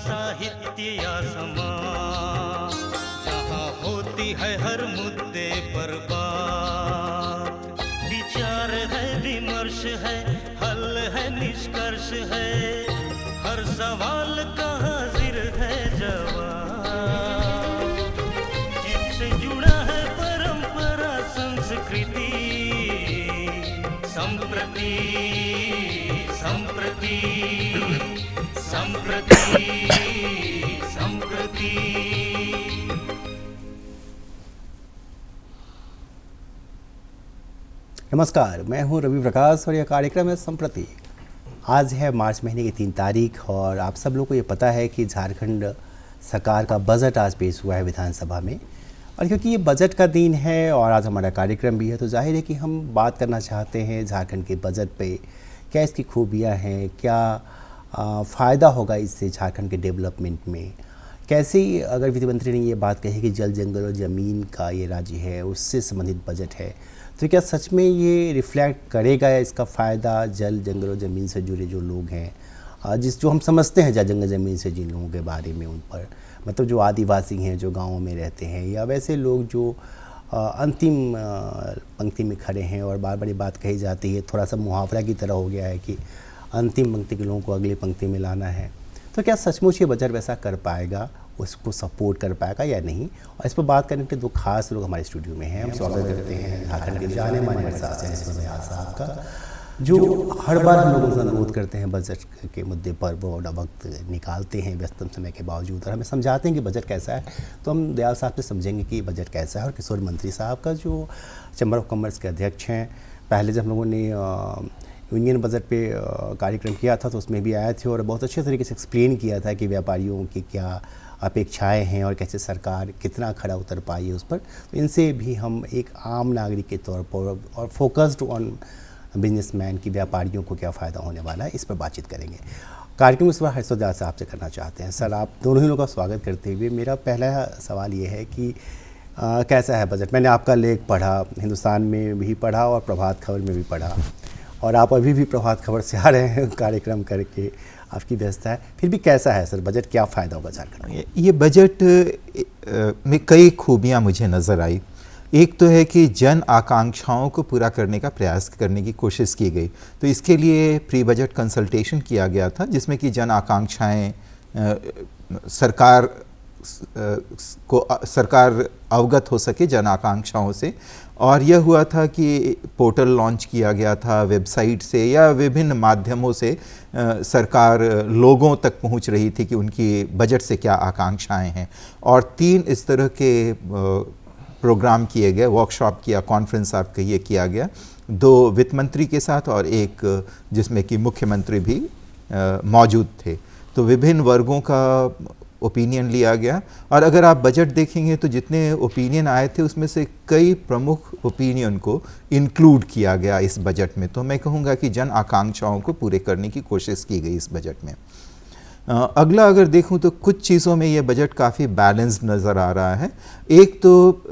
साहित्य या समाज, जहाँ होती है हर मुद्दे पर बात, विचार है, विमर्श है, हल है, निष्कर्ष है, हर सवाल का हाजिर है जवाब, जिससे जुड़ा है परंपरा संस्कृति, संप्रति संप्रति संप्रति संप्रति। नमस्कार, मैं हूं रवि प्रकाश और यह कार्यक्रम है संप्रति। आज है मार्च महीने की 3 तारीख और आप सब लोगों को ये पता है कि झारखंड सरकार का बजट आज पेश हुआ है विधानसभा में। और क्योंकि ये बजट का दिन है और आज हमारा कार्यक्रम भी है, तो जाहिर है कि हम बात करना चाहते हैं झारखंड के बजट पे, क्या इसकी खूबियाँ हैं, क्या फ़ायदा होगा इससे झारखंड के डेवलपमेंट में। कैसे ही अगर वित्त मंत्री ने ये बात कही कि जल, जंगल और ज़मीन का ये राज्य है, उससे संबंधित बजट है, तो क्या सच में ये रिफ्लेक्ट करेगा या इसका फ़ायदा जल, जंगल और ज़मीन से जुड़े जो लोग हैं, जो हम समझते हैं जल, जंगल, ज़मीन से जिन लोगों के बारे में, उन पर, मतलब जो आदिवासी हैं, जो गाँवों में रहते हैं, या वैसे लोग जो अंतिम पंक्ति में खड़े हैं। और बार बार ये बात कही जाती है, थोड़ा सा मुहावरा की तरह हो गया है कि अंतिम पंक्ति के लोगों को अगली पंक्ति में लाना है। तो क्या सचमुच ये बजट वैसा कर पाएगा, उसको सपोर्ट कर पाएगा या नहीं? और इस पर बात करने के लिए 2 खास लोग हमारे स्टूडियो में हैं। हम स्वागत करते हैं झारखंड के जाने माने अर्थशास्त्री साहब का, जो हर बार हम लोगों से अनुरोध करते हैं बजट के मुद्दे पर, वो वक्त निकालते हैं व्यस्तम समय के बावजूद और हमें समझाते हैं कि बजट कैसा है। तो हम दयाल साहब से समझेंगे कि बजट कैसा है। और किशोर मंत्री साहब का, जो चैम्बर ऑफ कॉमर्स के अध्यक्ष हैं, पहले जब हम लोगों ने यूनियन बजट पे कार्यक्रम किया था तो उसमें भी आए थे और बहुत अच्छे तरीके से एक्सप्लेन किया था कि व्यापारियों की क्या अपेक्षाएं हैं और कैसे सरकार कितना खरा उतर पाई है उस पर। तो इनसे भी हम एक आम नागरिक के तौर पर और फोकस्ड ऑन बिजनेसमैन की व्यापारियों को क्या फ़ायदा होने वाला है, इस पर बातचीत करेंगे। कार्यक्रम इस बार हर्षोदयाल साहब से करना चाहते हैं। सर, आप दोनों ही लोगों का स्वागत करते हुए मेरा पहला सवाल ये है कि कैसा है बजट? मैंने आपका लेख पढ़ा, हिंदुस्तान में भी पढ़ा और प्रभात खबर में भी पढ़ा, और आप अभी भी प्रभात खबर से आ रहे हैं कार्यक्रम करके, आपकी व्यवस्था है। फिर भी कैसा है सर बजट, क्या फ़ायदा होगा झारखंड में? ये बजट में कई खूबियाँ मुझे नज़र आई। एक तो है कि जन आकांक्षाओं को पूरा करने का प्रयास करने की कोशिश की गई। तो इसके लिए प्री बजट कंसल्टेशन किया गया था, जिसमें कि जन आकांक्षाएँ सरकार अवगत हो सके जन आकांक्षाओं से। और यह हुआ था कि पोर्टल लॉन्च किया गया था, वेबसाइट से या विभिन्न माध्यमों से सरकार लोगों तक पहुंच रही थी कि उनकी बजट से क्या आकांक्षाएं हैं। और 3 इस तरह के प्रोग्राम किए गए, वर्कशॉप किया, कॉन्फ्रेंस आप कहिए, किया गया, 2 वित्त मंत्री के साथ और एक जिसमें कि मुख्यमंत्री भी मौजूद थे। तो विभिन्न वर्गों का ओपिनियन लिया गया। और अगर आप बजट देखेंगे तो जितने ओपिनियन आए थे उसमें से कई प्रमुख ओपिनियन को इंक्लूड किया गया इस बजट में। तो मैं कहूँगा कि जन आकांक्षाओं को पूरे करने की कोशिश की गई इस बजट में। अगला अगर देखूँ तो कुछ चीज़ों में ये बजट काफ़ी बैलेंस्ड नज़र आ रहा है। एक तो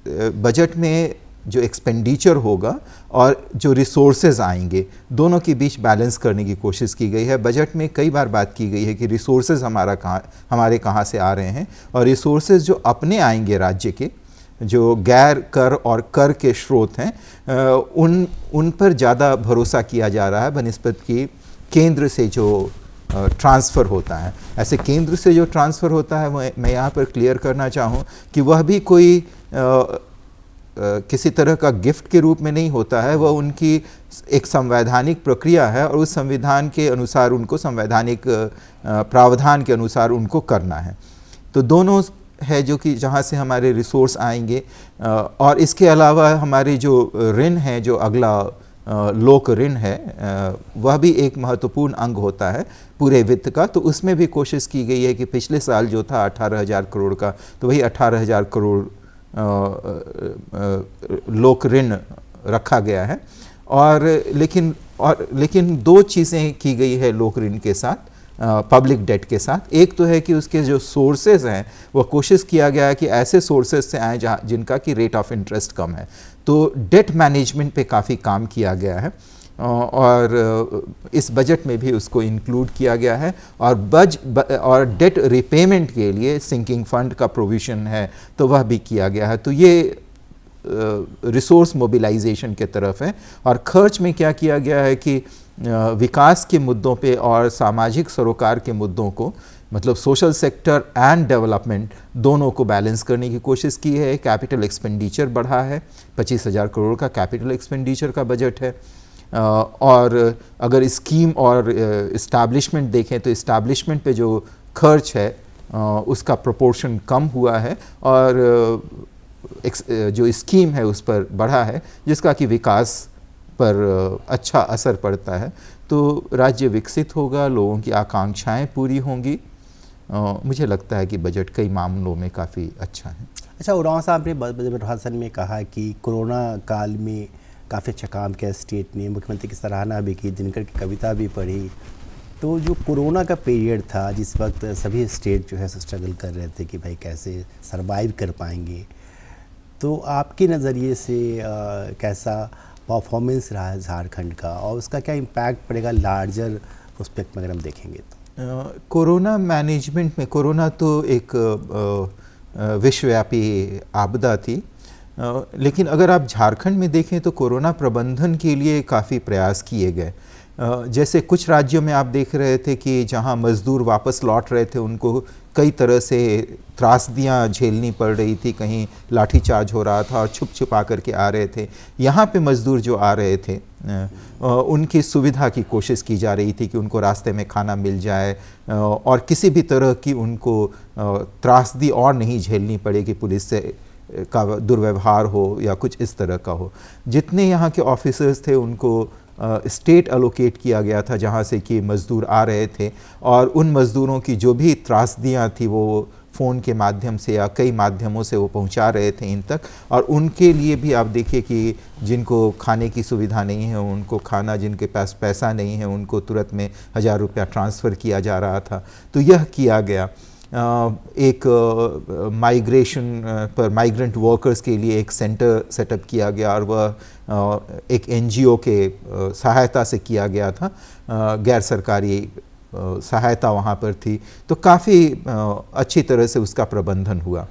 बजट में जो एक्सपेंडिचर होगा और जो रिसोर्सेज आएंगे, दोनों के बीच बैलेंस करने की कोशिश की गई है। बजट में कई बार बात की गई है कि रिसोर्सेज हमारे कहाँ से आ रहे हैं, और रिसोर्सेज जो अपने आएंगे राज्य के, जो गैर कर और कर के स्रोत हैं, उन पर ज़्यादा भरोसा किया जा रहा है बनिस्बत कि केंद्र से जो ट्रांसफ़र होता है। ऐसे केंद्र से जो ट्रांसफ़र होता है, मैं यहाँ पर क्लियर करना चाहूँ कि वह भी कोई किसी तरह का गिफ्ट के रूप में नहीं होता है। वह उनकी एक संवैधानिक प्रक्रिया है और उस संविधान के अनुसार उनको, संवैधानिक प्रावधान के अनुसार उनको करना है। तो दोनों है जो कि जहाँ से हमारे रिसोर्स आएंगे। और इसके अलावा हमारे जो ऋण है, जो अगला लोक ऋण है, वह भी एक महत्वपूर्ण अंग होता है पूरे वित्त का। तो उसमें भी कोशिश की गई है कि पिछले साल जो था 18,000 करोड़ का, तो वही 18,000 करोड़ लोक ऋण रखा गया है। और लेकिन 2 चीज़ें की गई है लोक ऋण के साथ, पब्लिक डेट के साथ। एक तो है कि उसके जो सोर्सेज हैं, वो कोशिश किया गया है कि ऐसे सोर्सेज से आए जिनका कि रेट ऑफ इंटरेस्ट कम है। तो डेट मैनेजमेंट पे काफ़ी काम किया गया है। और इस बजट में भी उसको इंक्लूड किया गया है। और डेट रिपेमेंट के लिए सिंकिंग फंड का प्रोविज़न है तो वह भी किया गया है। तो ये रिसोर्स मोबिलाइजेशन के तरफ है। और खर्च में क्या किया गया है कि विकास के मुद्दों पे और सामाजिक सरोकार के मुद्दों को, मतलब सोशल सेक्टर एंड डेवलपमेंट दोनों को बैलेंस करने की कोशिश की है। कैपिटल एक्सपेंडिचर बढ़ा है, 25,000 करोड़ का कैपिटल एक्सपेंडिचर का बजट है। और अगर स्कीम और इस्टेब्लिशमेंट देखें तो इस्टेब्लिशमेंट पे जो खर्च है उसका प्रोपोर्शन कम हुआ है और जो स्कीम है उस पर बढ़ा है, जिसका कि विकास पर अच्छा असर पड़ता है। तो राज्य विकसित होगा, लोगों की आकांक्षाएं पूरी होंगी। मुझे लगता है कि बजट कई मामलों में काफ़ी अच्छा है। अच्छा, उरांव साहब ने बजट भाषण में कहा कि कोरोना काल में काफ़ी अच्छा काम किया स्टेट ने, मुख्यमंत्री की सराहना भी की, दिनकर की कविता भी पढ़ी। तो जो कोरोना का पीरियड था जिस वक्त सभी स्टेट जो है स्ट्रगल कर रहे थे कि भाई कैसे सर्वाइव कर पाएंगे, तो आपके नज़रिए से कैसा परफॉर्मेंस रहा है झारखंड का और उसका क्या इम्पैक्ट पड़ेगा लार्जर प्रोस्पेक्ट में अगर हम देखेंगे तो? कोरोना मैनेजमेंट में, कोरोना तो एक विश्वव्यापी आपदा थी, लेकिन अगर आप झारखंड में देखें तो कोरोना प्रबंधन के लिए काफ़ी प्रयास किए गए। जैसे कुछ राज्यों में आप देख रहे थे कि जहां मज़दूर वापस लौट रहे थे उनको कई तरह से त्रासदियाँ झेलनी पड़ रही थी, कहीं लाठीचार्ज हो रहा था और छुप छुपा करके आ रहे थे। यहाँ पे मज़दूर जो आ रहे थे उनकी सुविधा की कोशिश की जा रही थी कि उनको रास्ते में खाना मिल जाए और किसी भी तरह की उनको त्रासदी और नहीं झेलनी पड़े कि पुलिस से का दुर्व्यवहार हो या कुछ इस तरह का हो। जितने यहाँ के ऑफिसर्स थे उनको स्टेट अलोकेट किया गया था जहाँ से कि मज़दूर आ रहे थे और उन मज़दूरों की जो भी त्रासदियाँ थी वो फ़ोन के माध्यम से या कई माध्यमों से वो पहुँचा रहे थे इन तक। और उनके लिए भी आप देखिए कि जिनको खाने की सुविधा नहीं है उनको खाना, जिनके पास पैसा नहीं है उनको तुरंत में 1000 रुपया ट्रांसफ़र किया जा रहा था। तो यह किया गया। एक माइग्रेशन पर माइग्रेंट वर्कर्स के लिए एक सेंटर सेटअप किया गया और वह एक NGO के सहायता से किया गया था, गैर सरकारी सहायता वहाँ पर थी। तो काफ़ी अच्छी तरह से उसका प्रबंधन हुआ।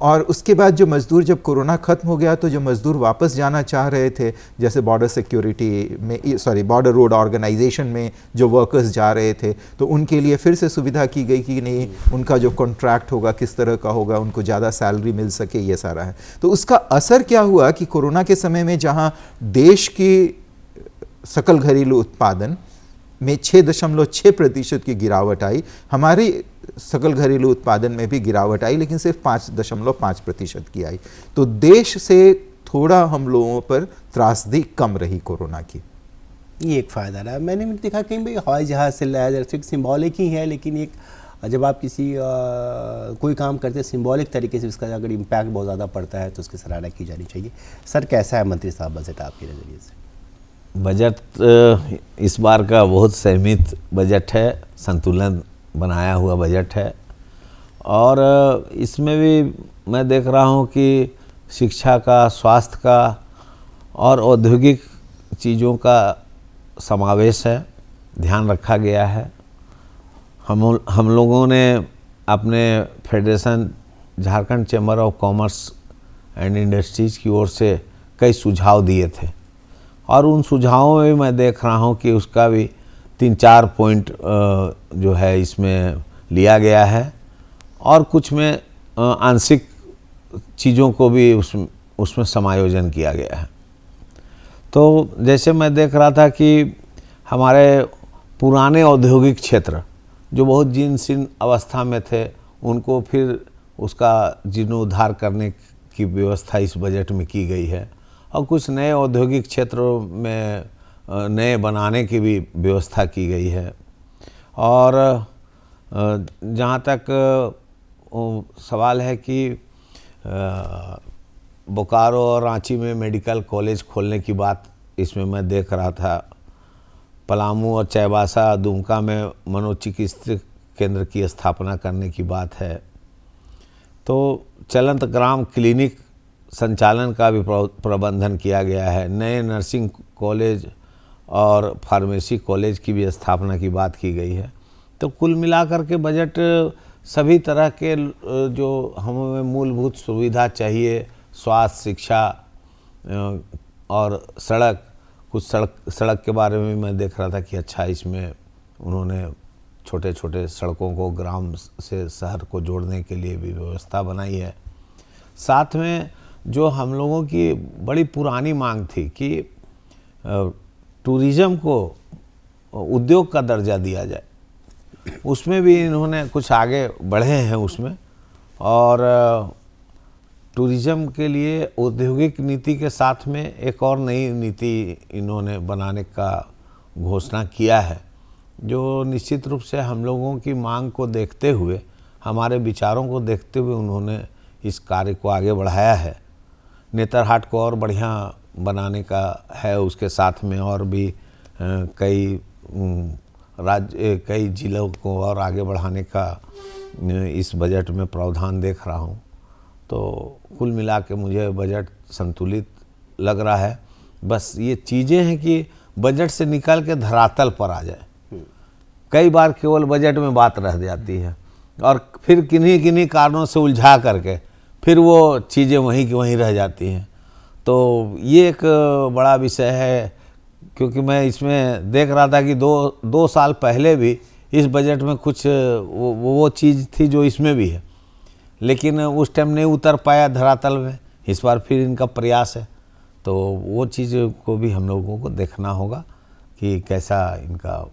और उसके बाद जो मज़दूर, जब कोरोना ख़त्म हो गया तो जो मज़दूर वापस जाना चाह रहे थे, जैसे बॉर्डर सिक्योरिटी में बॉर्डर रोड ऑर्गेनाइजेशन में जो वर्कर्स जा रहे थे, तो उनके लिए फिर से सुविधा की गई कि नहीं, उनका जो कॉन्ट्रैक्ट होगा किस तरह का होगा, उनको ज़्यादा सैलरी मिल सके, ये सारा है। तो उसका असर क्या हुआ कि कोरोना के समय में जहाँ देश की सकल घरेलू उत्पादन में 6.6% की गिरावट आई, हमारी सकल घरेलू उत्पादन में भी गिरावट आई, लेकिन सिर्फ 5.5% की आई। तो देश से थोड़ा हम लोगों पर त्रासदी कम रही कोरोना की। ये एक फ़ायदा रहा। मैंने भी देखा कहीं भाई हवाई जहाज़ से लाया, सिंबॉलिक ही है, लेकिन एक जब आप किसी कोई काम करते हैं सिंबॉलिक तरीके से उसका अगर इम्पैक्ट बहुत ज़्यादा पड़ता है तो उसकी सराहना की जानी चाहिए। सर, कैसा है मंत्री साहब बजट आपके नज़रिए से? बजट इस बार का बहुत सीमित बजट है, संतुलन बनाया हुआ बजट है। और इसमें भी मैं देख रहा हूँ कि शिक्षा का, स्वास्थ्य का और औद्योगिक चीज़ों का समावेश है, ध्यान रखा गया है। हम लोगों ने अपने federation Jharkhand chamber of commerce and industries की ओर से कई सुझाव दिए थे और उन सुझावों में मैं देख रहा हूँ कि उसका भी 3-4 पॉइंट जो है इसमें लिया गया है और कुछ में आंशिक चीज़ों को भी उसमें समायोजन किया गया है। तो जैसे मैं देख रहा था कि हमारे पुराने औद्योगिक क्षेत्र जो बहुत जीर्ण शीर्ण अवस्था में थे, उनको फिर उसका जीर्णोद्धार करने की व्यवस्था इस बजट में की गई है और कुछ नए औद्योगिक क्षेत्रों में नए बनाने की भी व्यवस्था की गई है। और जहाँ तक सवाल है कि बोकारो और रांची में मेडिकल कॉलेज खोलने की बात इसमें मैं देख रहा था, पलामू और चाईबासा दुमका में मनोचिकित्सा केंद्र की स्थापना करने की बात है। तो चलंत ग्राम क्लिनिक संचालन का भी प्रबंधन किया गया है। नए नर्सिंग कॉलेज और फार्मेसी कॉलेज की भी स्थापना की बात की गई है। तो कुल मिलाकर के बजट सभी तरह के जो हमें मूलभूत सुविधा चाहिए, स्वास्थ्य, शिक्षा और सड़क, कुछ सड़क के बारे में मैं देख रहा था कि अच्छा इसमें उन्होंने छोटे छोटे सड़कों को ग्राम से शहर को जोड़ने के लिए भी व्यवस्था बनाई है। साथ में जो हम लोगों की बड़ी पुरानी मांग थी कि टूरिज़्म को उद्योग का दर्जा दिया जाए, उसमें भी इन्होंने कुछ आगे बढ़े हैं उसमें। और टूरिज़्म के लिए औद्योगिक नीति के साथ में एक और नई नीति इन्होंने बनाने का घोषणा किया है, जो निश्चित रूप से हम लोगों की मांग को देखते हुए, हमारे विचारों को देखते हुए उन्होंने इस कार्य को आगे बढ़ाया है। नेतरहाट को और बढ़िया बनाने का है, उसके साथ में और भी कई जिलों को और आगे बढ़ाने का इस बजट में प्रावधान देख रहा हूँ। तो कुल मिला के मुझे बजट संतुलित लग रहा है। बस ये चीज़ें हैं कि बजट से निकल के धरातल पर आ जाए। कई बार केवल बजट में बात रह जाती है और फिर किन्हीं किन्हीं कारणों से उलझा करके फिर वो चीज़ें वहीं की वहीं रह जाती हैं। तो ये एक बड़ा विषय है, क्योंकि मैं इसमें देख रहा था कि दो साल पहले भी इस बजट में कुछ वो चीज़ थी जो इसमें भी है, लेकिन उस टाइम नहीं उतर पाया धरातल में। इस बार फिर इनका प्रयास है, तो वो चीज़ को भी हम लोगों को देखना होगा कि कैसा इनका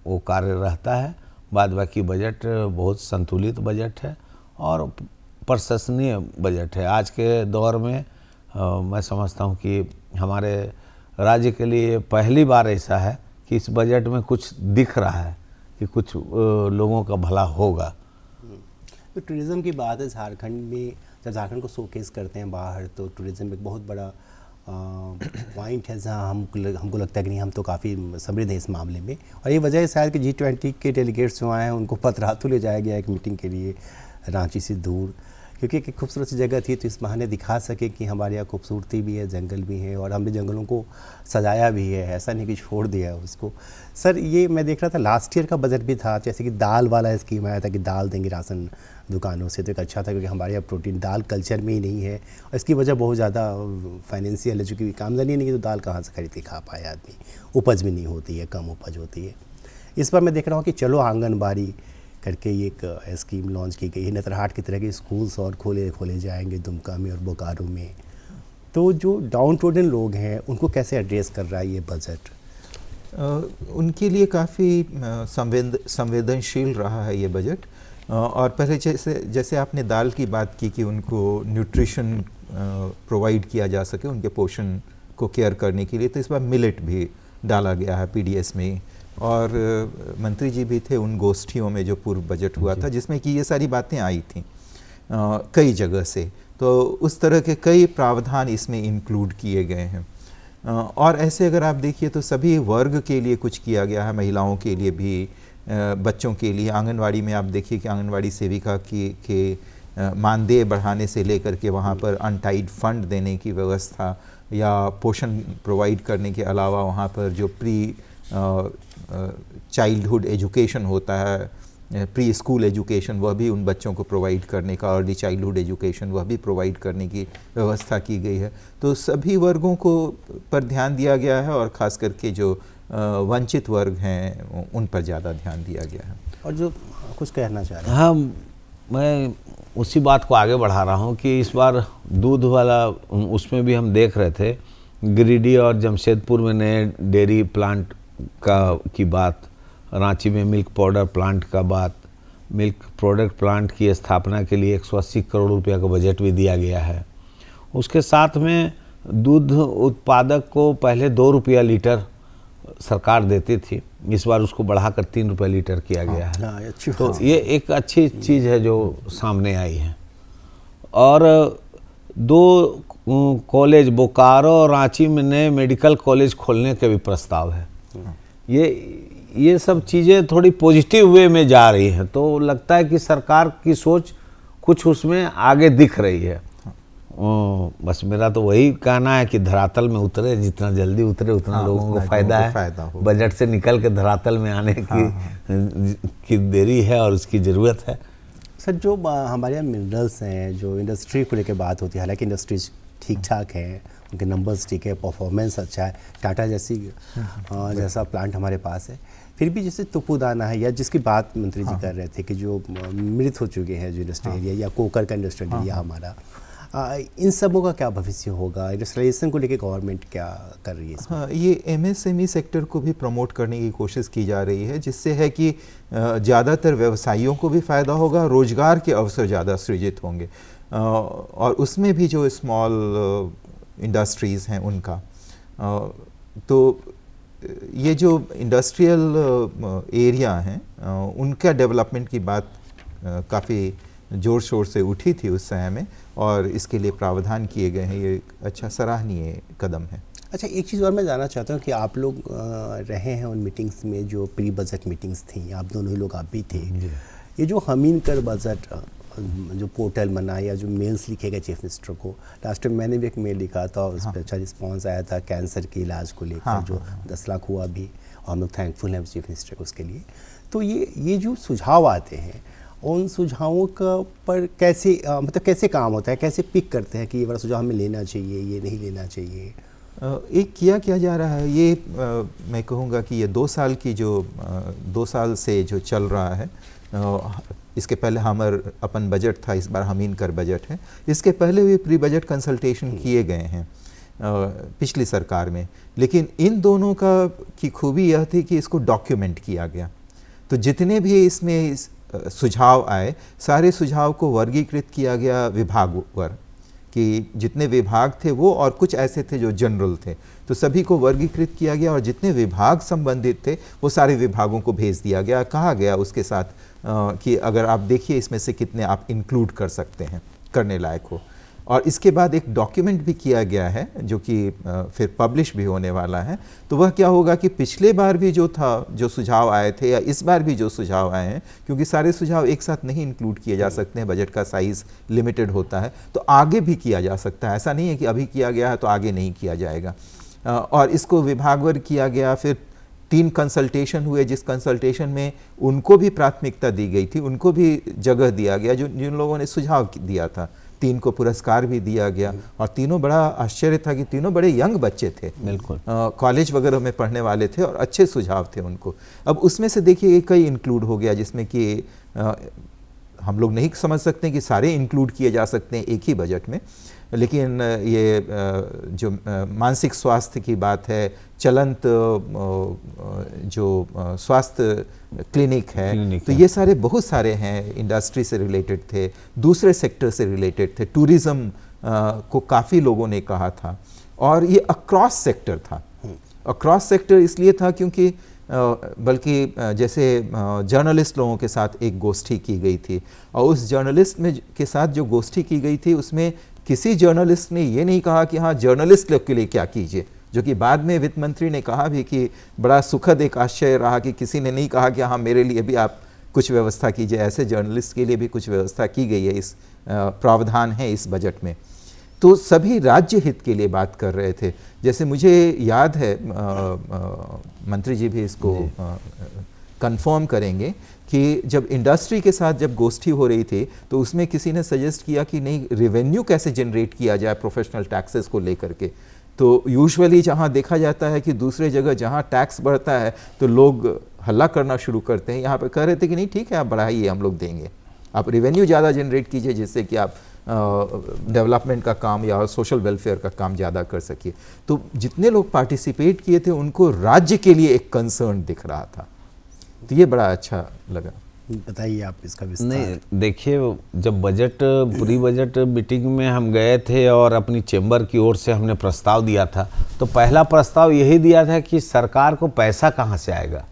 वो कार्य रहता है। बाद बाकी बजट बहुत संतुलित बजट है और प्रशंसनीय बजट है। आज के दौर में मैं समझता हूँ कि हमारे राज्य के लिए पहली बार ऐसा है कि इस बजट में कुछ दिख रहा है कि कुछ लोगों का भला होगा। तो टूरिज़्म की बात है, झारखंड में जब झारखंड को शोकेस करते हैं बाहर, तो टूरिज़्म एक बहुत बड़ा पॉइंट है जहाँ हमको लगता है कि नहीं, हम तो काफ़ी समृद्ध हैं इस मामले में। और ये वजह है शायद कि G20 के डेलीगेट्स जो आए हैं उनको पतरातू ले जाया गया एक मीटिंग के लिए रांची से दूर, क्योंकि एक खूबसूरत सी जगह थी, तो इस बहाने दिखा सके कि हमारे यहाँ खूबसूरती भी है, जंगल भी है और हमने जंगलों को सजाया भी है, ऐसा नहीं कि छोड़ दिया है उसको। सर ये मैं देख रहा था लास्ट ईयर का बजट भी था, जैसे कि दाल वाला स्कीम आया था कि दाल देंगे राशन दुकानों से, तो एक अच्छा था क्योंकि हमारे यहाँ प्रोटीन दाल कल्चर में ही नहीं है और इसकी वजह बहुत ज़्यादा फाइनेंशियल है, चूँकि आमदनी नहीं है तो दाल कहाँ से खरीद के खा पाए आदमी, उपज भी नहीं होती है, कम उपज होती है। इस बार मैं देख रहा हूँ कि चलो आंगनबाड़ी करके ये एक स्कीम लॉन्च की गई है। नेतरहाट की तरह के स्कूल्स और खोले जाएंगे दुमका में और बोकारो में। तो जो डाउन टोडन लोग हैं उनको कैसे एड्रेस कर रहा है ये बजट? उनके लिए काफ़ी संवेदनशील रहा है ये बजट। और पहले जैसे आपने दाल की बात की कि उनको न्यूट्रिशन प्रोवाइड किया जा सके, उनके पोषण को केयर करने के लिए, तो इस बार मिलेट भी डाला गया है पीडीएस में। और मंत्री जी भी थे उन गोष्ठियों में जो पूर्व बजट हुआ था, जिसमें कि ये सारी बातें आई थी कई जगह से। तो उस तरह के कई प्रावधान इसमें इंक्लूड किए गए हैं। और ऐसे अगर आप देखिए तो सभी वर्ग के लिए कुछ किया गया है, महिलाओं के लिए भी, बच्चों के लिए। आंगनवाड़ी में आप देखिए कि आंगनवाड़ी सेविका के मानदेय बढ़ाने से लेकर के वहाँ पर अनटाइड फंड देने की व्यवस्था, या पोषण प्रोवाइड करने के अलावा वहाँ पर जो प्री चाइल्डहुड एजुकेशन होता है, प्री स्कूल एजुकेशन, वह भी उन बच्चों को प्रोवाइड करने का, अर्ली चाइल्डहुड एजुकेशन वह भी प्रोवाइड करने की व्यवस्था की गई है। तो सभी वर्गों को पर ध्यान दिया गया है और ख़ास करके जो वंचित वर्ग हैं उन पर ज़्यादा ध्यान दिया गया है। और जो कुछ कहना चाह रहे हैं? हाँ, मैं उसी बात को आगे बढ़ा रहा हूँ कि इस बार दूध वाला उसमें भी हम देख रहे थे, गिरिडीह और जमशेदपुर में नए डेयरी प्लांट की बात, रांची में मिल्क पाउडर प्लांट का बात, मिल्क प्रोडक्ट प्लांट की स्थापना के लिए 180 करोड़ रुपया का बजट भी दिया गया है। उसके साथ में दूध उत्पादक को पहले 2 रुपया लीटर सरकार देती थी, इस बार उसको बढ़ाकर 3 रुपये लीटर किया गया है। तो ये एक अच्छी चीज़ है जो सामने आई है। और 2 कॉलेज बोकारो और रांची में नए मेडिकल कॉलेज खोलने के भी प्रस्ताव है। ये सब चीज़ें थोड़ी पॉजिटिव वे में जा रही हैं, तो लगता है कि सरकार की सोच कुछ उसमें आगे दिख रही है। बस मेरा तो वही कहना है कि धरातल में उतरे, जितना जल्दी उतरे उतना लोगों को फायदा है। बजट से निकल के धरातल में आने की देरी है और उसकी ज़रूरत है। सर, जो हमारे यहाँ मिनरल्स हैं, जो इंडस्ट्री को लेकर बात होती है, हालांकि इंडस्ट्रीज ठीक ठाक है, उनके नंबर्स ठीक है, परफॉर्मेंस अच्छा है, टाटा जैसा प्लांट हमारे पास है, फिर भी जैसे तुपुदाना है या जिसकी बात मंत्री जी कर रहे थे कि जो मृत हो चुके हैं जो इंडस्ट्रियल एरिया या कोकर का इंडस्ट्रियल एरिया हमारा, इन सबों का क्या भविष्य होगा? इंडस्ट्रियलाइजेशन को लेकर गवर्नमेंट क्या कर रही है इसमें? हाँ, ये एमएसएमई सेक्टर को भी प्रमोट करने की कोशिश की जा रही है, जिससे है कि ज़्यादातर व्यवसायियों को भी फ़ायदा होगा, रोजगार के अवसर ज़्यादा सृजित होंगे, और उसमें भी जो स्मॉल इंडस्ट्रीज़ हैं उनका, तो ये जो इंडस्ट्रियल एरिया हैं उनका डेवलपमेंट की बात काफ़ी ज़ोर शोर से उठी थी उस समय में, और इसके लिए प्रावधान किए गए हैं। ये एक अच्छा सराहनीय कदम है। अच्छा, एक चीज़ और मैं जानना चाहता हूँ कि आप लोग रहे हैं उन मीटिंग्स में जो प्री बजट मीटिंग्स थी, आप दोनों ही लोग आप भी थे। ये जो हमीन कर बजट जो पोर्टल बना या जो मेल्स लिखे गए चीफ मिनिस्टर को, लास्ट टाइम मैंने भी एक मेल लिखा था, उस पर अच्छा रिस्पॉन्स आया था कैंसर के इलाज को लेकर, जो 10 लाख हुआ भी, और हम लोग थैंकफुल हैं चीफ मिनिस्टर को उसके लिए। तो ये जो सुझाव आते हैं, उन सुझावों का पर कैसे मतलब कैसे काम होता है, कैसे पिक करते हैं कि ये वाला सुझाव हमें लेना चाहिए, ये नहीं लेना चाहिए? एक क्या जा रहा है, ये मैं कहूँगा कि ये 2 साल की जो 2 साल से जो चल रहा है, इसके पहले अपन बजट था, इस बार हमीन कर बजट है, इसके पहले भी प्री बजट कंसल्टेशन किए गए हैं पिछली सरकार में, लेकिन इन दोनों की खूबी यह थी कि इसको डॉक्यूमेंट किया गया। तो जितने भी इसमें सुझाव आए, सारे सुझाव को वर्गीकृत किया गया विभागवार, कि जितने विभाग थे वो, और कुछ ऐसे थे जो जनरल थे, तो सभी को वर्गीकृत किया गया, और जितने विभाग संबंधित थे वो सारे विभागों को भेज दिया गया। कहा गया उसके साथ कि अगर आप देखिए इसमें से कितने आप इंक्लूड कर सकते हैं, करने लायक हो। और इसके बाद एक डॉक्यूमेंट भी किया गया है जो कि फिर पब्लिश भी होने वाला है। तो वह क्या होगा कि पिछले बार भी जो था, जो सुझाव आए थे, या इस बार भी जो सुझाव आए हैं, क्योंकि सारे सुझाव एक साथ नहीं इंक्लूड किए जा सकते हैं, बजट का साइज़ लिमिटेड होता है, तो आगे भी किया जा सकता है। ऐसा नहीं है कि अभी किया गया है तो आगे नहीं किया जाएगा। और इसको विभागवार किया गया, फिर 3 कंसल्टेशन हुए, जिस कंसल्टेशन में उनको भी प्राथमिकता दी गई थी, उनको भी जगह दिया गया जिन लोगों ने सुझाव दिया था। 3 को पुरस्कार भी दिया गया, और तीनों, बड़ा आश्चर्य था कि तीनों बड़े यंग बच्चे थे, बिल्कुल कॉलेज वगैरह में पढ़ने वाले थे, और अच्छे सुझाव थे उनको। अब उसमें से देखिए कई इंक्लूड हो गया, जिसमें कि हम लोग नहीं समझ सकते कि सारे इंक्लूड किए जा सकते हैं एक ही बजट में, लेकिन ये जो मानसिक स्वास्थ्य की बात है, चलंत जो स्वास्थ्य क्लिनिक है, तो ये सारे बहुत सारे हैं, इंडस्ट्री से रिलेटेड थे, दूसरे सेक्टर से रिलेटेड थे, टूरिज़्म को काफ़ी लोगों ने कहा था, और ये अक्रॉस सेक्टर था। अक्रॉस सेक्टर इसलिए था क्योंकि बल्कि जैसे जर्नलिस्ट लोगों के साथ एक गोष्ठी की गई थी, और उस जर्नलिस्ट के साथ जो गोष्ठी की गई थी उसमें किसी जर्नलिस्ट ने ये नहीं कहा कि हाँ जर्नलिस्ट लोग के लिए क्या कीजिए, जो कि बाद में वित्त मंत्री ने कहा भी कि बड़ा सुखद एक आश्चर्य रहा कि किसी ने नहीं कहा कि हाँ मेरे लिए भी आप कुछ व्यवस्था कीजिए। ऐसे जर्नलिस्ट के लिए भी कुछ व्यवस्था की गई है, इस प्रावधान है इस बजट में। तो सभी राज्य हित के लिए बात कर रहे थे। जैसे मुझे याद है, मंत्री जी भी इसको कंफर्म करेंगे कि जब इंडस्ट्री के साथ जब गोष्ठी हो रही थी तो उसमें किसी ने सजेस्ट किया कि नहीं, रेवेन्यू कैसे जनरेट किया जाए प्रोफेशनल टैक्सेस को लेकर के। तो यूजुअली जहाँ देखा जाता है कि दूसरे जगह जहाँ टैक्स बढ़ता है तो लोग हल्ला करना शुरू करते हैं, यहाँ पर कह रहे थे कि नहीं ठीक है आप बढ़ाइए, हम लोग देंगे, आप रेवेन्यू ज़्यादा जनरेट कीजिए जिससे कि आप डेवलपमेंट का काम या सोशल वेलफेयर का काम ज़्यादा कर सकिए। तो जितने लोग पार्टिसिपेट किए थे उनको राज्य के लिए एक कंसर्न दिख रहा था, तो ये बड़ा अच्छा लगा। बताइए आप इसका विस्तार। नहीं देखिए, जब बजट प्री बजट मीटिंग में हम गए थे और अपनी चेंबर की ओर से हमने प्रस्ताव दिया था, तो पहला प्रस्ताव यही दिया था कि सरकार को पैसा कहाँ से आएगा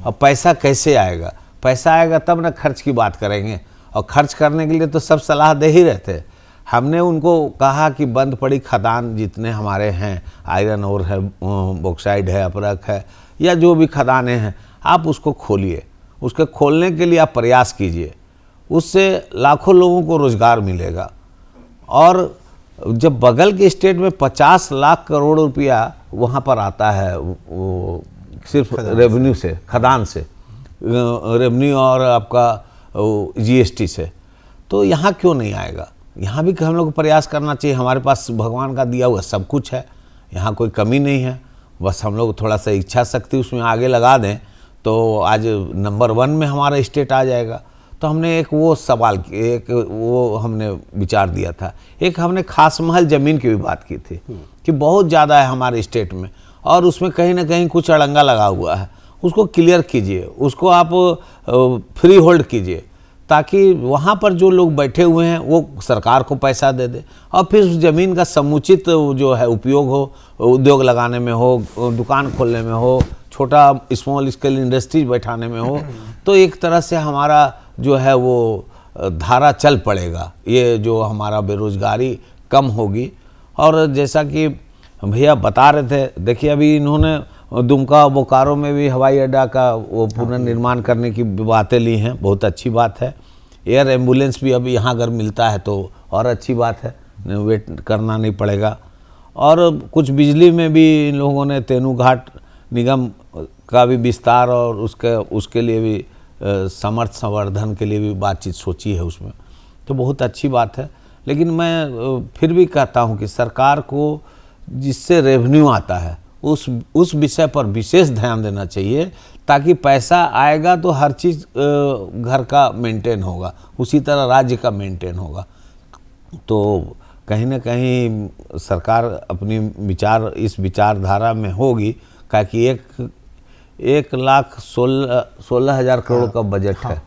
और पैसा कैसे आएगा। पैसा आएगा तब ना खर्च की बात करेंगे, और खर्च करने के लिए तो सब सलाह दे ही रहते। हमने उनको कहा कि बंद पड़ी खदान जितने हमारे हैं, आयरन ओर है, बॉक्साइड है, अपरक है, या जो भी खदानें हैं, आप उसको खोलिए, उसके खोलने के लिए आप प्रयास कीजिए, उससे लाखों लोगों को रोज़गार मिलेगा। और जब बगल के स्टेट में 50 लाख करोड़ रुपया वहाँ पर आता है, वो सिर्फ रेवेन्यू से, खदान से, रेवेन्यू और आपका जीएसटी से, तो यहाँ क्यों नहीं आएगा? यहाँ भी हम लोग को प्रयास करना चाहिए। हमारे पास भगवान का दिया हुआ सब कुछ है, यहाँ कोई कमी नहीं है, बस हम लोग थोड़ा सा इच्छा शक्ति उसमें आगे लगा दें तो आज नंबर 1 में हमारा स्टेट आ जाएगा। तो हमने एक वो सवाल, एक वो हमने विचार दिया था। एक हमने खास महल ज़मीन की भी बात की थी कि बहुत ज़्यादा है हमारे स्टेट में और उसमें कहीं ना कहीं कुछ अड़ंगा लगा हुआ है, उसको क्लियर कीजिए, उसको आप फ्री होल्ड कीजिए, ताकि वहाँ पर जो लोग बैठे हुए हैं वो सरकार को पैसा दे दे और फिर उस ज़मीन का समुचित जो है उपयोग हो, उद्योग लगाने में हो, दुकान खोलने में हो, छोटा स्मॉल स्केल इंडस्ट्रीज बैठाने में हो, तो एक तरह से हमारा जो है वो धारा चल पड़ेगा, ये जो हमारा बेरोजगारी कम होगी। और जैसा कि भैया बता रहे थे, देखिए अभी इन्होंने दुमका बोकारो में भी हवाई अड्डा का वो पुनर्निर्माण करने की बातें ली हैं, बहुत अच्छी बात है। एयर एम्बुलेंस भी अभी यहाँ अगर मिलता है तो और अच्छी बात है, वेट करना नहीं पड़ेगा। और कुछ बिजली में भी इन लोगों ने तेनूघाट निगम का भी विस्तार और उसके लिए भी समर्थ संवर्धन के लिए भी बातचीत सोची है उसमें, तो बहुत अच्छी बात है। लेकिन मैं फिर भी कहता हूँ कि सरकार को जिससे रेवेन्यू आता है उस विषय पर विशेष ध्यान देना चाहिए, ताकि पैसा आएगा तो हर चीज़ घर का मेंटेन होगा, उसी तरह राज्य का मेंटेन होगा। तो कहीं ना कहीं सरकार अपनी इस विचारधारा में होगी, क्योंकि 1,16,000 करोड़ का बजट है।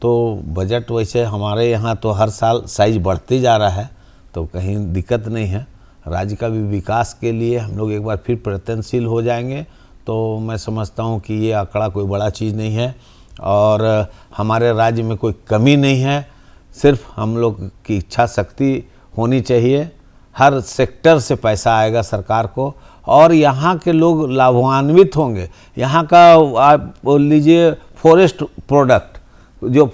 तो बजट वैसे हमारे यहाँ तो हर साल साइज बढ़ते जा रहा है, तो कहीं दिक्कत नहीं है। राज्य का भी विकास के लिए हम लोग एक बार फिर प्रयत्नशील हो जाएंगे, तो मैं समझता हूँ कि ये आंकड़ा कोई बड़ा चीज़ नहीं है और हमारे राज्य में कोई कमी नहीं है, सिर्फ हम लोग की इच्छा शक्ति होनी चाहिए। हर सेक्टर से पैसा आएगा सरकार को और यहाँ के लोग लाभान्वित होंगे। यहाँ का आप लीजिए फॉरेस्ट प्रोडक्ट, जो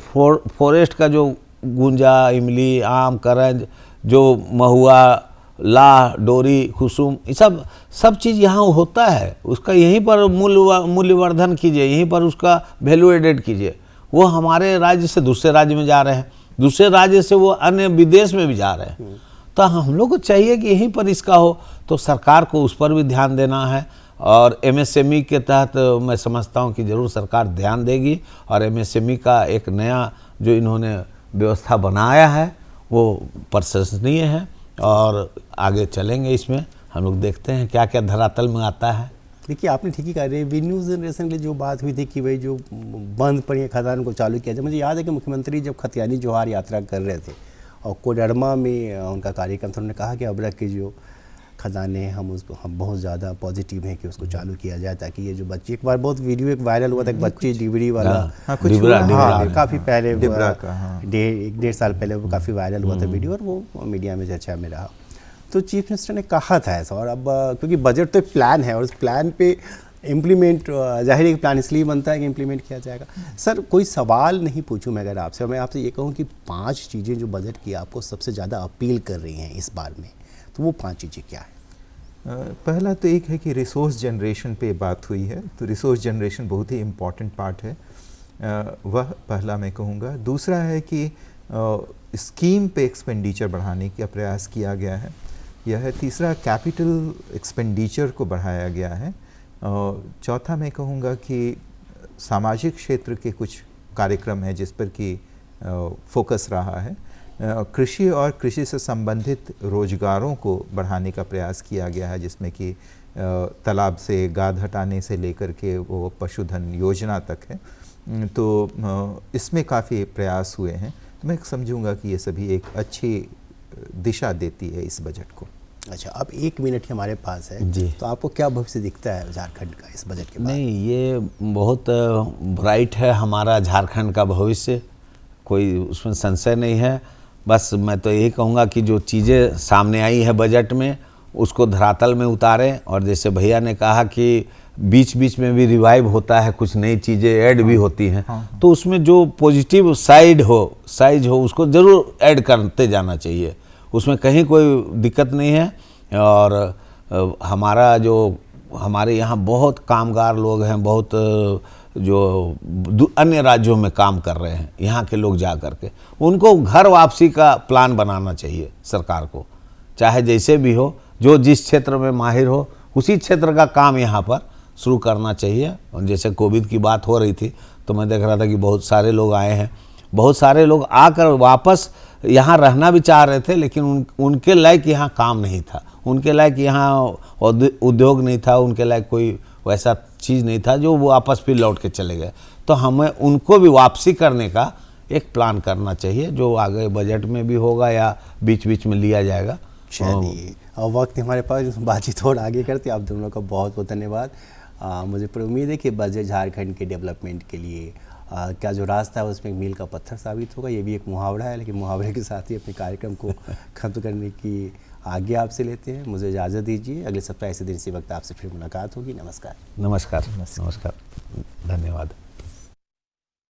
फॉरेस्ट का जो गुंजा, इमली, आम, करंज, जो महुआ, लाह, डोरी, कुसुम, ये सब चीज़ यहाँ होता है। उसका यहीं पर मूल्यवर्धन कीजिए, यहीं पर उसका वैल्यू एडेड कीजिए। वो हमारे राज्य से दूसरे राज्य में जा रहे हैं, दूसरे राज्य से वो अन्य विदेश में भी जा रहे हैं। तो हम लोग को चाहिए कि यहीं पर इसका हो, तो सरकार को उस पर भी ध्यान देना है। और एमएसएमई के तहत मैं समझता हूँ कि ज़रूर सरकार ध्यान देगी और एमएसएमई का एक नया जो इन्होंने व्यवस्था बनाया है वो प्रशंसनीय है और आगे चलेंगे इसमें। हम लोग देखते हैं क्या क्या धरातल में आता है। देखिए आपने ठीक ही कहा, रेवेन्यू जनरेशन के लिए जो बात हुई थी कि भाई जो बंद पड़ी खदान को चालू किया जाए। मुझे याद है कि मुख्यमंत्री जब खतियानी जोहार यात्रा कर रहे थे और कोडरमा में उनका कार्यक्रम था, उन्होंने कहा कि अबरक की जो खदानें हम बहुत ज़्यादा पॉजिटिव हैं कि उसको चालू किया जाए, ताकि ये जो बच्चे, एक बार बहुत वीडियो एक वायरल हुआ था, एक बच्चे डिबरी वाला, काफ़ी पहले 1-1.5 साल पहले वो काफ़ी वायरल हुआ था वीडियो और वो मीडिया में चर्चा में रहा। तो चीफ मिनिस्टर ने कहा था ऐसा, और अब क्योंकि बजट तो एक प्लान है और उस प्लान पे इम्प्लीमेंट, जाहिर है कि प्लान इसलिए बनता है कि इम्प्लीमेंट किया जाएगा। सर कोई सवाल नहीं पूछूं मैं अगर आपसे, मैं आपसे ये कहूँ कि 5 चीज़ें जो बजट की आपको सबसे ज़्यादा अपील कर रही हैं इस बार में, तो वो 5 चीज़ें क्या है? पहला तो एक है कि रिसोर्स जनरेशन पे बात हुई है, तो रिसोर्स जनरेशन बहुत ही इम्पॉर्टेंट पार्ट है, वह पहला मैं कहूँगा। दूसरा है कि स्कीम पे एक्सपेंडिचर बढ़ाने का प्रयास किया गया है, यह है। तीसरा कैपिटल एक्सपेंडिचर को बढ़ाया गया है। चौथा मैं कहूँगा कि सामाजिक क्षेत्र के कुछ कार्यक्रम हैं जिस पर कि फोकस रहा है। कृषि और कृषि से संबंधित रोजगारों को बढ़ाने का प्रयास किया गया है, जिसमें कि तालाब से गाद हटाने से लेकर के वो पशुधन योजना तक है। तो इसमें काफ़ी प्रयास हुए हैं, तो मैं समझूंगा कि ये सभी एक अच्छी दिशा देती है इस बजट को। अच्छा, अब 1 मिनट ही हमारे पास है जी, तो आपको क्या भविष्य दिखता है झारखंड का इस बजट के बाद? नहीं, ये बहुत ब्राइट है हमारा झारखंड का भविष्य, कोई उसमें संशय नहीं है। बस मैं तो यही कहूँगा कि जो चीज़ें सामने आई है बजट में उसको धरातल में उतारें, और जैसे भैया ने कहा कि बीच बीच में भी रिवाइव होता है, कुछ नई चीज़ें ऐड भी होती हैं, तो उसमें जो पॉजिटिव साइड हो उसको ज़रूर ऐड करते जाना चाहिए। उसमें कहीं कोई दिक्कत नहीं है। और हमारे यहाँ बहुत कामगार लोग हैं, बहुत जो अन्य राज्यों में काम कर रहे हैं, यहाँ के लोग जा कर के उनको घर वापसी का प्लान बनाना चाहिए सरकार को। चाहे जैसे भी हो, जो जिस क्षेत्र में माहिर हो उसी क्षेत्र का काम यहाँ पर शुरू करना चाहिए। और जैसे कोविड की बात हो रही थी तो मैं देख रहा था कि बहुत सारे लोग आए हैं, बहुत सारे लोग आकर वापस यहाँ रहना भी चाह रहे थे, लेकिन उनके लायक यहाँ काम नहीं था, उनके लायक यहाँ उद्योग नहीं था, उनके लायक कोई वैसा चीज़ नहीं था, जो वो वापस फिर लौट के चले गए। तो हमें उनको भी वापसी करने का एक प्लान करना चाहिए, जो आगे बजट में भी होगा या बीच बीच में लिया जाएगा। चलिए, और वक्त हमारे पास, बातचीत और आगे करते हैं। आप दोनों का बहुत बहुत धन्यवाद। मुझे पूरी उम्मीद है कि बजट झारखंड के डेवलपमेंट के लिए क्या जो रास्ता है उसमें एक मील का पत्थर साबित होगा। ये भी एक मुहावरा है, लेकिन मुहावरे के साथ ही अपने कार्यक्रम को खत्म करने की आगे आपसे लेते हैं। मुझे इजाज़त दीजिए, अगले सप्ताह इसी दिन इसी वक्त आपसे फिर मुलाकात होगी। नमस्कार। नमस्कार, नमस्कार, धन्यवाद।